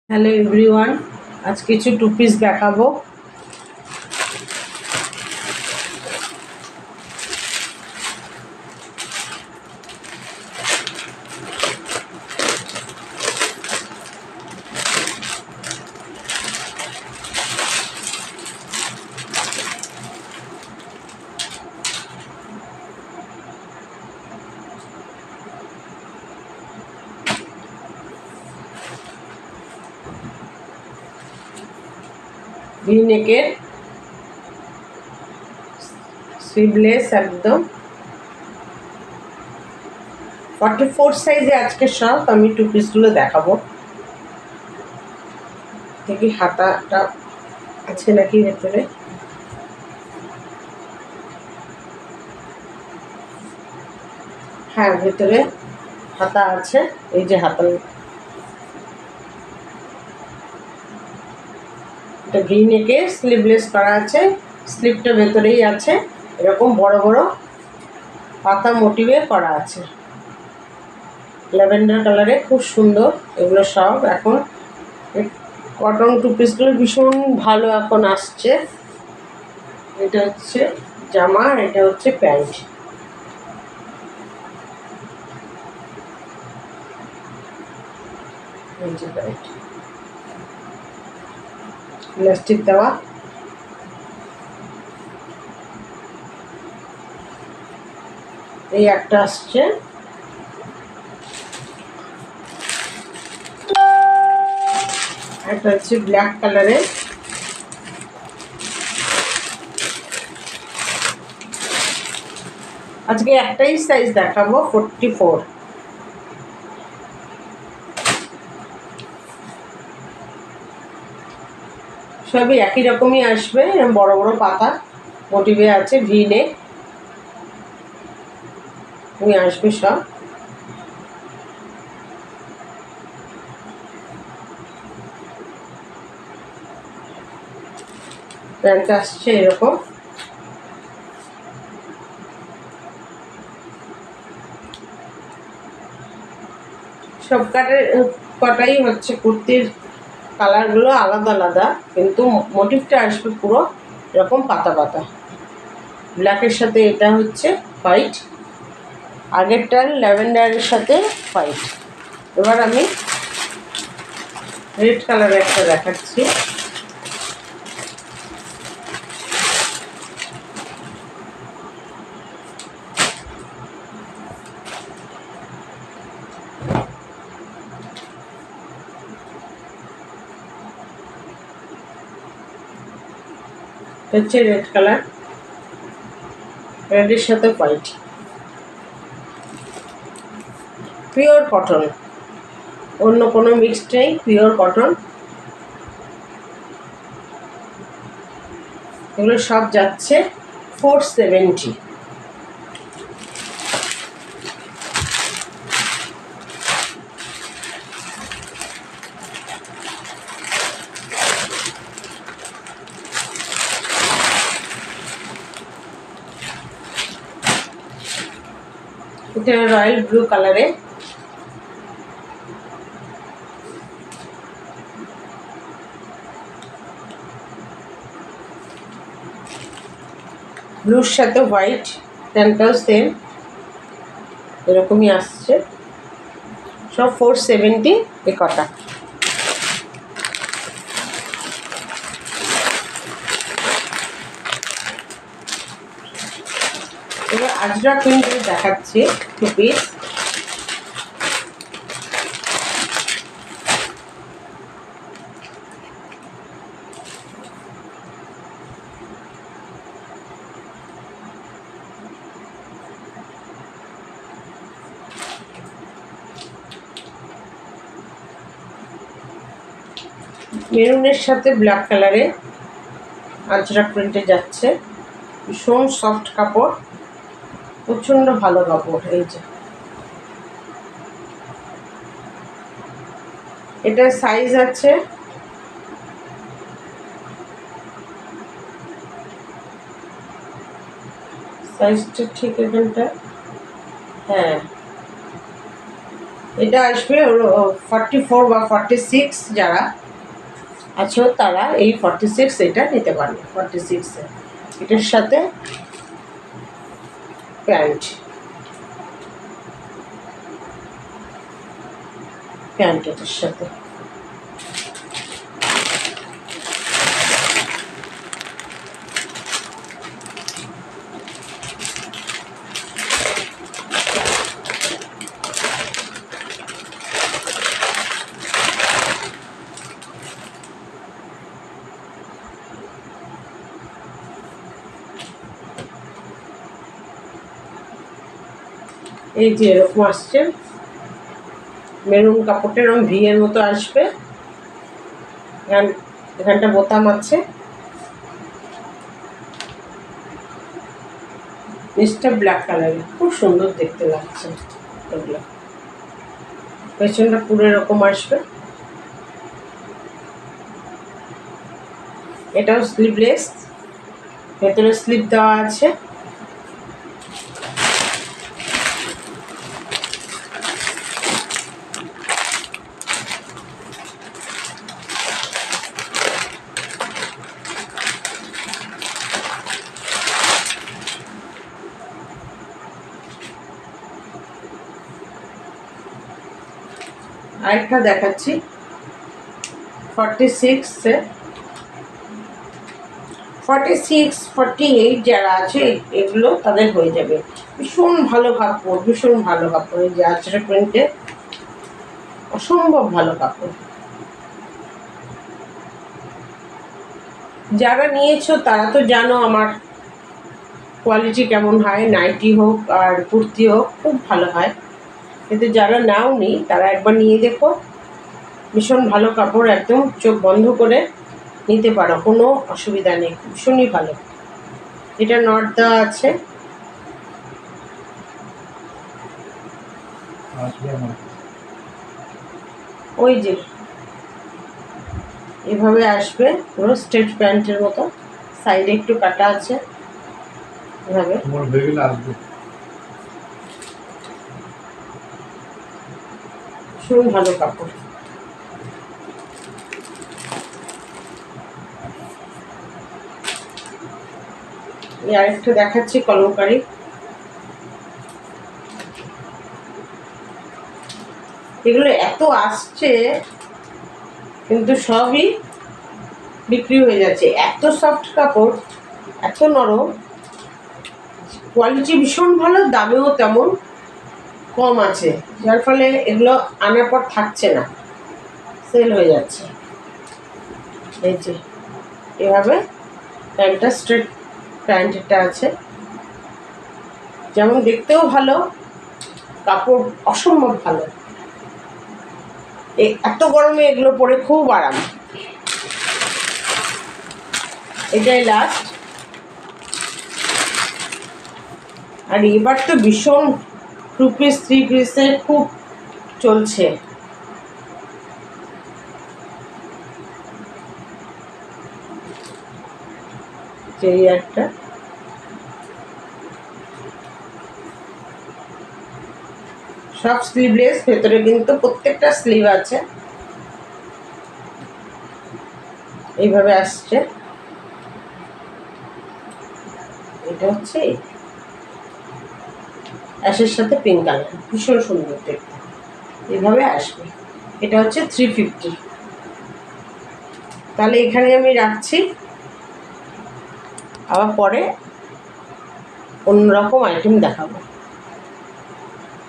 Hello everyone, আজ কিছু two piece দেখাবো। ভি নেকের স্লিভলেস একদম 44 সাইজে আজকে সব আমি টু পিসগুলো দেখাবো। দেখি হাতাটা আছে নাকি ভেতরে। হ্যাঁ, ভেতরে হাতা আছে। এই যে হাতা, এটা ভি নেকে স্লিভলেস করা আছে। স্লিভটা ভেতরেই আছে, এরকম বড় বড় পাতা মোটিভে করা আছে। ল্যাভেন্ডার কালারে খুব সুন্দর এগুলো সব। এখন কটন টু পিসগুলো ভীষণ ভালো এখন আসছে। এটা হচ্ছে জামা, এটা হচ্ছে প্যান্ট। ইলাস্টিক দেওয়া, এই একটা আসছে। একটা হচ্ছে ব্ল্যাক কালারের। আজকে একটাই সাইজ দেখাবো, 44। সবই একই রকমই আসবে, বড় বড় পাতা মোটিভে আছে, ভি নেক আসবে সব। প্যান্ট আসছে এরকম। সব কটাই হচ্ছে কুর্তির কালারগুলো আলাদা আলাদা, কিন্তু মোটিভটা আসবে পুরো এরকম পাতা পাতা। ব্ল্যাকের সাথে এটা হচ্ছে হোয়াইট, আগেরটার ল্যাভেন্ডারের সাথে হোয়াইট। এবার আমি রেড কালারের একটা দেখাচ্ছি। হচ্ছে রেড কালার, রেডের সাথে হোয়াইট, পিওর কটন, অন্য কোনো মিক্সড নেই, পিওর কটন। এগুলো সব যাচ্ছে 470। এটা রয়্যাল ব্লু কালারে, ব্লুর সাথে হোয়াইট, প্যান্টটাও সেম এরকমই আসছে। সব 470 এ কটা। এবার আজরা প্রিন্টের দেখাচ্ছি টু পিস। মেরুনের সাথে ব্ল্যাক কালারে আজরা প্রিন্টে যাচ্ছে। ভীষণ সফট কাপড়, প্রচণ্ড ভালো কাপড়। এই যে এটা সাইজ আছে সাইজটা ঠিক এখানটা। হ্যাঁ, এটা আসবে 44 বা 46 যারা আছো তারা এই 46 এটা নিতে পারবে। 46 এটার সাথে প্যান্ট এটার সাথে। এই যে এরকম আসছে, মেরুন কাপড়টা এরকম ভি এর মতো আসবে, এখানটা বোতাম আছে, নিচটা ব্ল্যাক কালারের, খুব সুন্দর দেখতে লাগছে এগুলো। পেছনটা পুরো এরকম আসবে, এটাও স্লিভলেস, ভেতরে স্লিভ দেওয়া আছে। আরেকটা দেখাচ্ছি 46 48 যারা আছে এগুলো তাদের হয়ে যাবে। ভীষণ ভালো কাপড়, ভীষণ ভালো কাপড়, এই যে আঁচড়া প্রিন্টে, অসম্ভব ভালো কাপড়। যারা নিয়েছো তারা তো জানো আমার কোয়ালিটি কেমন হয়, নাইটি হোক আর কুর্তি হোক খুব ভালো হয়। কিন্তু যারা নাওনি তারা একবার নিয়ে দেখো, ভীষণ ভালো কাপড়, একদম চোখ বন্ধ করে নিতে পারো, কোনো অসুবিধা নেই, ভীষণই ভালো। এটা নট দেওয়া আছে, ওই যে এভাবে আসবে পুরো স্ট্রেট প্যান্টের মতো, সাইডে একটু কাটা আছে এভাবে। ভীষণ ভালো কাপড়। আরেকটা দেখাচ্ছি কলমকারি, এগুলো এত আসছে কিন্তু সবই বিক্রি হয়ে যাচ্ছে, এত সফট কাপড়, এত নরম, কোয়ালিটি ভীষণ ভালো, দামেও তেমন কম আছে, যার ফলে এগুলো আনার পর থাকছে না, সেল হয়ে যাচ্ছে। এই যে এভাবে প্যান্টটা স্ট্রেট প্যান্ট এটা আছে, যেমন দেখতেও ভালো, কাপড় অসম্ভব ভালো। এত গরমে এগুলো পরে খুব আরাম। এটাই লাস্ট। আর এবার তো ভীষণ 2 পিস 3 পিসের খুব চলছে। এই একটা সব স্লিভলেস, ভেতরে কিন্তু প্রত্যেকটা স্লিভ আছে, এইভাবে আসছে। এটা হচ্ছে অ্যাশের সাথে পিঙ্ক কালার, ভীষণ সুন্দর দেখতে, এইভাবে আসবে। এটা হচ্ছে 350। তাহলে এখানে আমি রাখছি, আবার পরে অন্যরকম আইটেম দেখাবো।